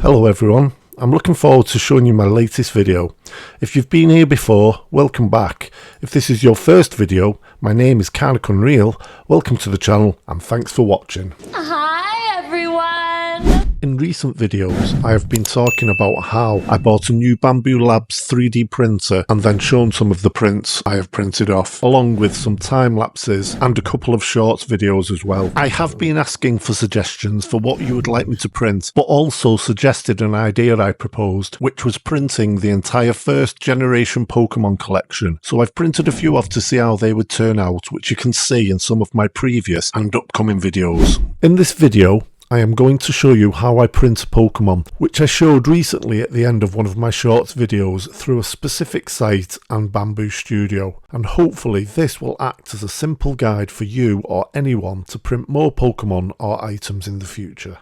Hello everyone, I'm looking forward to showing you my latest video. If you've been here before, welcome back. If this is your first video, my name is Karnak Unreal, welcome to the channel and thanks for watching. Hi everyone! In recent videos, I have been talking about how I bought a new Bambu Labs 3D printer and then shown some of the prints I have printed off, along with some time lapses and a couple of shorts videos as well. I have been asking for suggestions for what you would like me to print, but also suggested an idea I proposed, which was printing the entire first generation Pokemon collection. So I've printed a few off to see how they would turn out, which you can see in some of my previous and upcoming videos. In this video, I am going to show you how I print a Pokemon, which I showed recently at the end of one of my shorts videos through a specific site and Bambu Studio, and hopefully this will act as a simple guide for you or anyone to print more Pokemon or items in the future.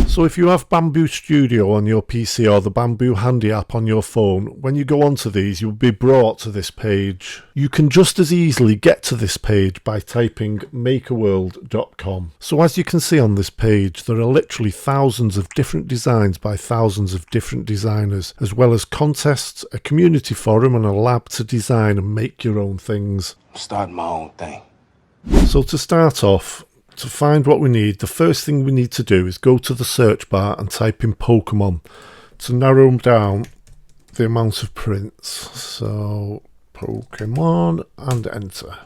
So if you have Bambu Studio on your PC or the Bambu Handy app on your phone, when you go onto these you'll be brought to this page. You can just as easily get to this page by typing Makerworld.com. So as you can see on this page, there are literally thousands of different designs by thousands of different designers, as well as contests, a community forum and a lab to design and make your own things. I'm starting my own thing. So to start off, to find what we need, the first thing we need to do is go to the search bar and type in Pokemon to narrow down the amount of prints. So Pokemon and enter.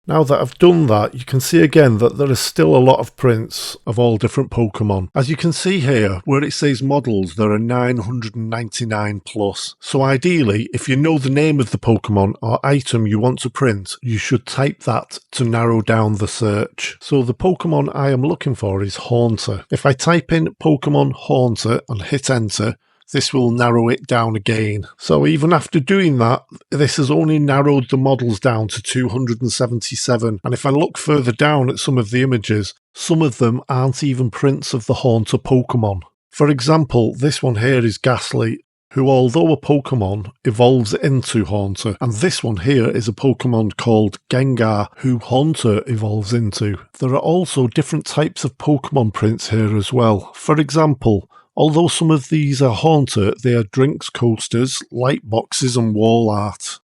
Now that I've done that, you can see again that there is still a lot of prints of all different Pokemon. As you can see here, where it says models, there are 999 plus. So ideally, if you know the name of the Pokemon or item you want to print, you should type that to narrow down the search. So the Pokemon I am looking for is Haunter. If I type in Pokemon Haunter and hit enter, this will narrow it down again. So even after doing that, this has only narrowed the models down to 277. And if I look further down at some of the images, some of them aren't even prints of the Haunter Pokemon. For example, this one here is Ghastly, who although a Pokemon evolves into Haunter. And this one here is a Pokemon called Gengar, who Haunter evolves into. There are also different types of Pokemon prints here as well. For example, although some of these are Haunter, they are drinks coasters, light boxes and wall art.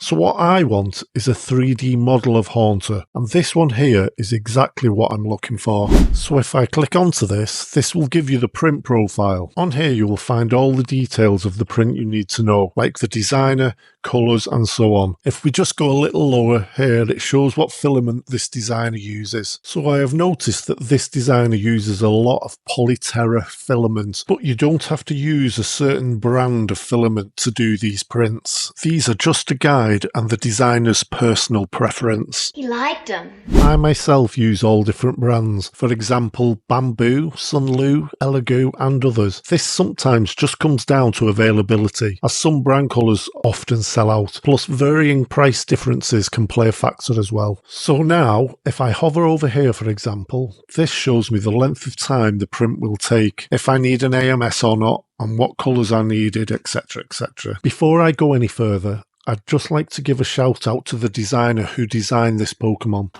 So what I want is a 3D model of Haunter, and this one here is exactly what I'm looking for. So if I click onto this will give you the print profile. On here you will find all the details of the print you need to know, like the designer, colours and so on. If we just go a little lower here, it shows what filament this designer uses. So I have noticed that this designer uses a lot of Polyterra filament, but you don't have to use a certain brand of filament to do these prints. These are just a guide and the designer's personal preference. He liked them. I myself use all different brands, for example Bambu, Sunlu, Elegoo and others. This sometimes just comes down to availability, as some brand colours often sell out, plus varying price differences can play a factor as well. So now, if I hover over here for example, this shows me the length of time the print will take, if I need an AMS or not, and what colours are needed, etc, etc. Before I go any further, I'd just like to give a shout out to the designer who designed this Pokemon.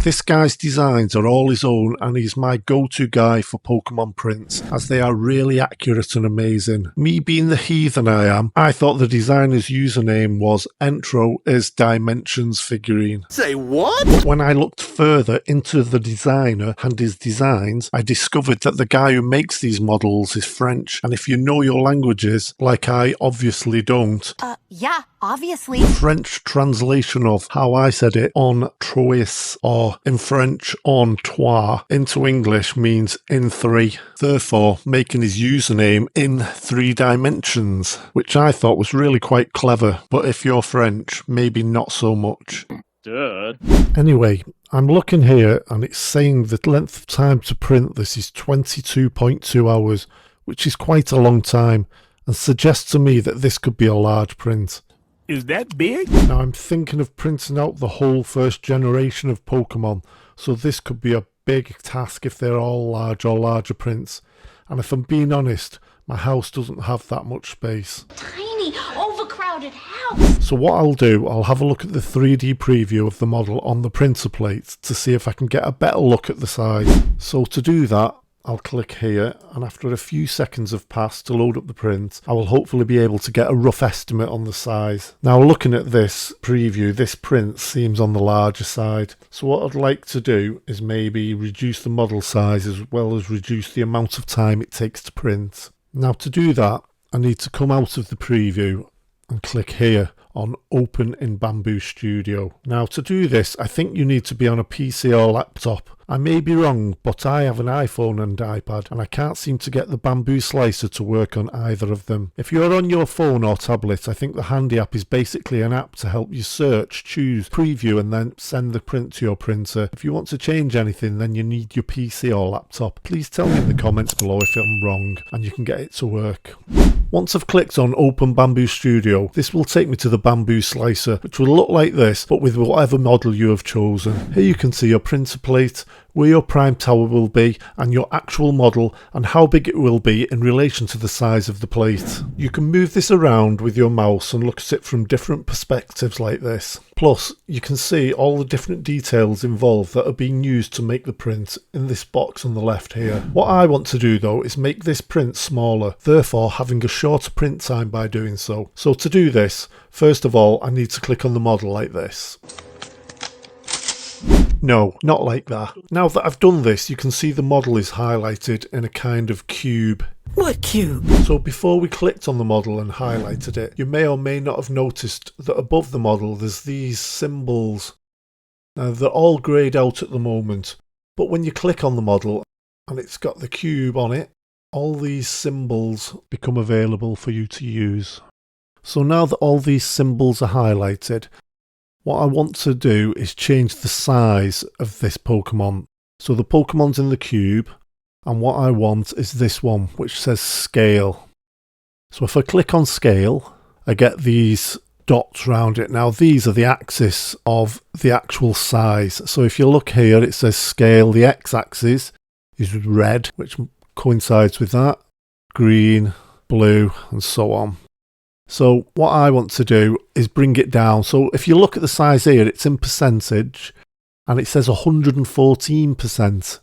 This guy's designs are all his own and he's my go-to guy for Pokemon prints, as they are really accurate and amazing. Me being the heathen I am, I thought the designer's username was Entro is Dimensions Figurine. Say what? But when I looked further into the designer and his designs, I discovered that the guy who makes these models is French, and if you know your languages, like I obviously don't, Yeah, obviously. French translation of how I said it, on trois, or in French, en trois, into English means in three, therefore making his username in 3 dimensions, which I thought was really quite clever, but if you're French, maybe not so much. Duh. Anyway, I'm looking here and it's saying the length of time to print this is 22.2 hours, which is quite a long time, and suggests to me that this could be a large print. Is that big? Now I'm thinking of printing out the whole first generation of Pokemon, so this could be a big task if they're all large or larger prints. And if I'm being honest, my house doesn't have that much space. Tiny, overcrowded. haunted house. So what I'll do, I'll have a look at the 3D preview of the model on the printer plate to see if I can get a better look at the size. So to do that, I'll click here, and after a few seconds have passed to load up the print, I will hopefully be able to get a rough estimate on the size. Now looking at this preview, this print seems on the larger side. So what I'd like to do is maybe reduce the model size as well as reduce the amount of time it takes to print. Now to do that, I need to come out of the preview and click here on Open in Bambu Studio. Now to do this, I think you need to be on a PC or laptop. I may be wrong, but I have an iPhone and iPad, and I can't seem to get the Bambu Slicer to work on either of them. If you're on your phone or tablet, I think the Handy app is basically an app to help you search, choose, preview, and then send the print to your printer. If you want to change anything, then you need your PC or laptop. Please tell me in the comments below if I'm wrong, and you can get it to work. Once I've clicked on Open Bambu Studio, this will take me to the Bambu Slicer, which will look like this, but with whatever model you have chosen. Here you can see your printer plate, where your prime tower will be, and your actual model, and how big it will be in relation to the size of the plate. You can move this around with your mouse and look at it from different perspectives like this. Plus, you can see all the different details involved that are being used to make the print in this box on the left here. What I want to do though is make this print smaller, therefore having a shorter print time by doing so. So to do this, first of all, I need to click on the model like this. No, not like that. Now that I've done this, you can see the model is highlighted in a kind of cube. What cube? So before we clicked on the model and highlighted it, you may or may not have noticed that above the model there's these symbols. Now they're all greyed out at the moment, but when you click on the model and it's got the cube on it, all these symbols become available for you to use. So now that all these symbols are highlighted, what I want to do is change the size of this Pokemon. So the Pokemon's in the cube, and what I want is this one, which says scale. So if I click on scale, I get these dots around it. Now these are the axis of the actual size. So if you look here, it says scale. The x-axis is red, which coincides with that, green, blue, and so on. So what I want to do is bring it down. So if you look at the size here, it's in percentage and it says 114%.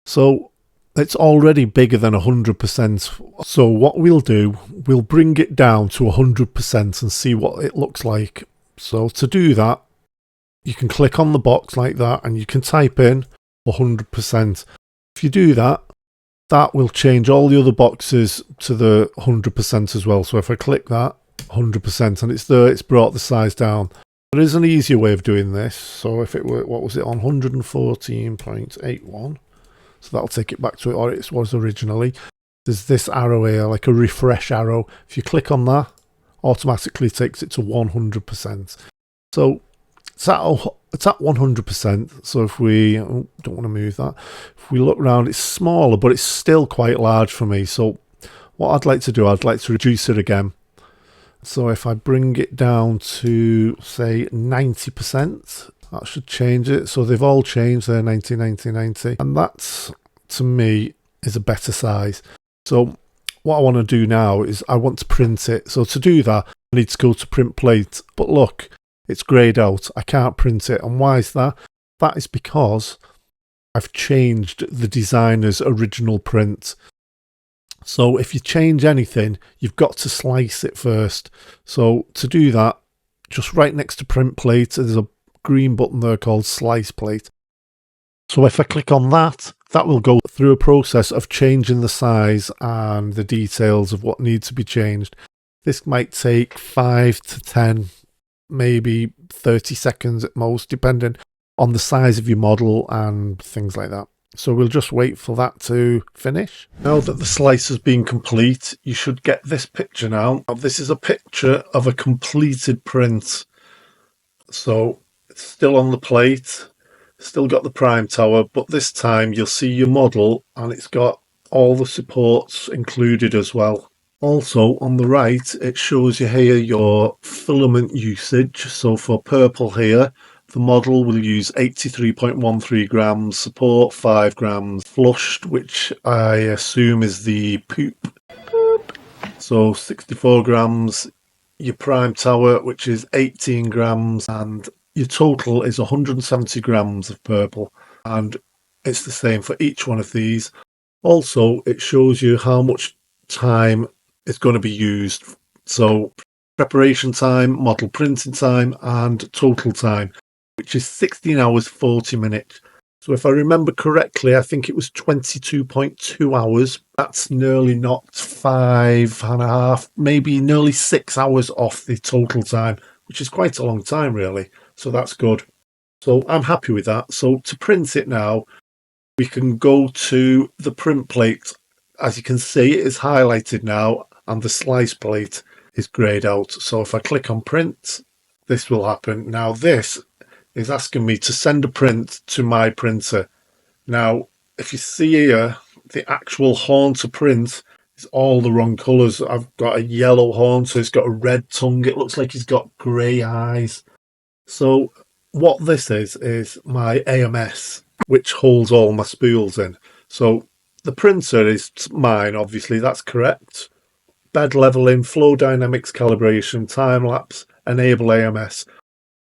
So it's already bigger than 100%. So what we'll do, we'll bring it down to 100% and see what it looks like. So to do that, you can click on the box like that and you can type in 100%. If you do that, that will change all the other boxes to the 100% as well. So if I click that, 100%, and it's there, it's brought the size down. There is an easier way of doing this. So if it were, what was it, on 114.81, so that'll take it back to what it was originally. There's this arrow here, like a refresh arrow. If you click on that, automatically takes it to 100%. So it's at 100%. So if we don't want to move that, if we look around, it's smaller, but it's still quite large for me. So what I'd like to do, I'd like to reduce it again. So if I bring it down to, say, 90%, that should change it. So they've all changed there, 90, 90, 90. And that, to me, is a better size. So what I want to do now is I want to print it. So to do that, I need to go to print plate. But look, it's greyed out. I can't print it. And why is that? That is because I've changed the designer's original print. So if you change anything, you've got to slice it first. So to do that, just right next to print plate, there's a green button there called slice plate. So if I click on that, that will go through a process of changing the size and the details of what needs to be changed. This might take 5 to 10, maybe 30 seconds at most, depending on the size of your model and things like that. So we'll just wait for that to finish. Now that the slice has been complete, you should get this picture now. This is a picture of a completed print. So it's still on the plate, still got the prime tower, but this time you'll see your model and it's got all the supports included as well. Also on the right, it shows you here your filament usage. So for purple here, the model will use 83.13 grams, support 5 grams, flushed, which I assume is the poop. So 64 grams, your prime tower, which is 18 grams, and your total is 170 grams of purple. And it's the same for each one of these. Also, it shows you how much time is going to be used. So preparation time, model printing time, and total time, which is 16 hours 40 minutes. So if I remember correctly, I think it was 22.2 hours. That's nearly knocked 5.5, maybe nearly 6 hours off the total time, which is quite a long time really. So that's good. So I'm happy with that. So to print it now, we can go to the print plate. As you can see, it is highlighted now, and the slice plate is greyed out. So if I click on print, this will happen. Now this is asking me to send a print to my printer. Now, if you see here, the actual Haunter print is all the wrong colours. I've got a yellow Haunter, it's got a red tongue, it looks like he's got grey eyes. So what this is my AMS, which holds all my spools in. So the printer is mine, obviously, that's correct. Bed leveling, flow dynamics calibration, time lapse, enable AMS.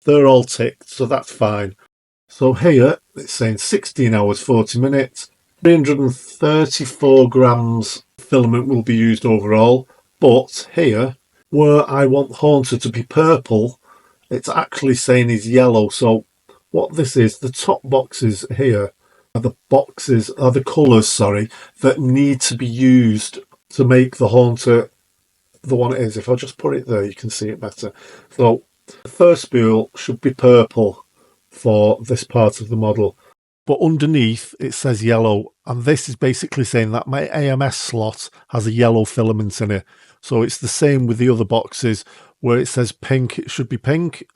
They're all ticked, so that's fine. So here it's saying 16 hours 40 minutes, 334 grams filament will be used overall. But here, where I want Haunter to be purple, it's actually saying he's yellow. So what this is, the top boxes here are the colours, that need to be used to make the Haunter the one it is. If I just put it there, you can see it better. So the first spool should be purple for this part of the model, but underneath it says yellow, and this is basically saying that my AMS slot has a yellow filament in it. So it's the same with the other boxes. Where it says pink, it should be pink.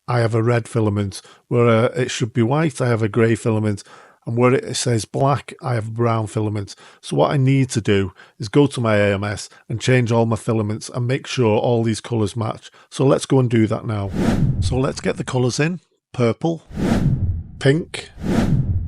I have a red filament. Where it should be white, I have a grey filament. And where it says black, I have a brown filament. So what I need to do is go to my AMS and change all my filaments and make sure all these colours match. So let's go and do that now. So let's get the colours in. Purple, pink,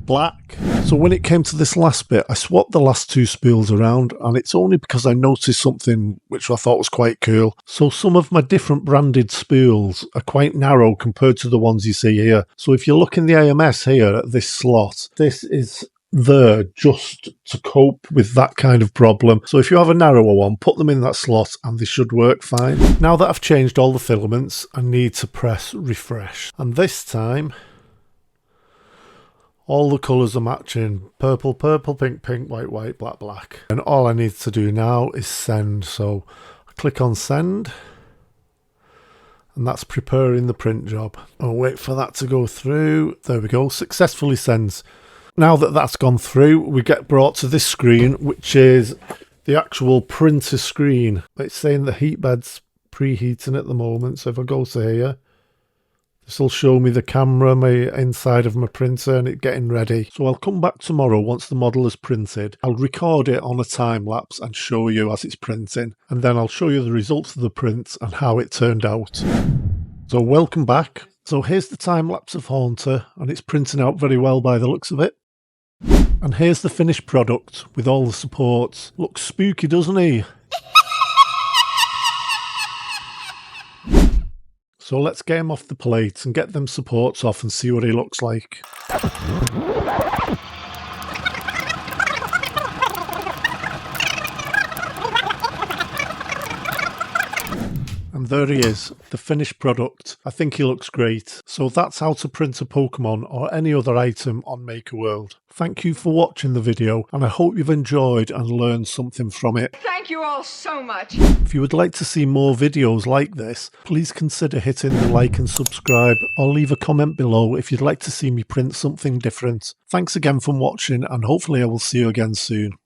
black. So when it came to this last bit, I swapped the last two spools around, and it's only because I noticed something which I thought was quite cool. So some of my different branded spools are quite narrow compared to the ones you see here. So if you look in the AMS here at this slot, this is there just to cope with that kind of problem. So if you have a narrower one, put them in that slot and they should work fine. Now that I've changed all the filaments, I need to press refresh. And this time, all the colours are matching. Purple, purple, pink, pink, white, white, black, black. And all I need to do now is send. So I click on send. And that's preparing the print job. I'll wait for that to go through. There we go. Successfully sends. Now that that's gone through, we get brought to this screen, which is the actual printer screen. It's saying the heat bed's preheating at the moment. So if I go to here, this will show me the camera, my inside of my printer, and it getting ready. So I'll come back tomorrow once the model is printed. I'll record it on a time lapse and show you as it's printing. And then I'll show you the results of the print and how it turned out. So welcome back. So here's the time lapse of Haunter, and it's printing out very well by the looks of it. And here's the finished product with all the supports. Looks spooky, doesn't he? So let's get him off the plate and get them supports off and see what he looks like. And there he is, the finished product. I think he looks great. So that's how to print a Pokemon or any other item on Makerworld. Thank you for watching the video, and I hope you've enjoyed and learned something from it. Thank you all so much. If you would like to see more videos like this, please consider hitting the like and subscribe, or leave a comment below if you'd like to see me print something different. Thanks again for watching, and hopefully I will see you again soon.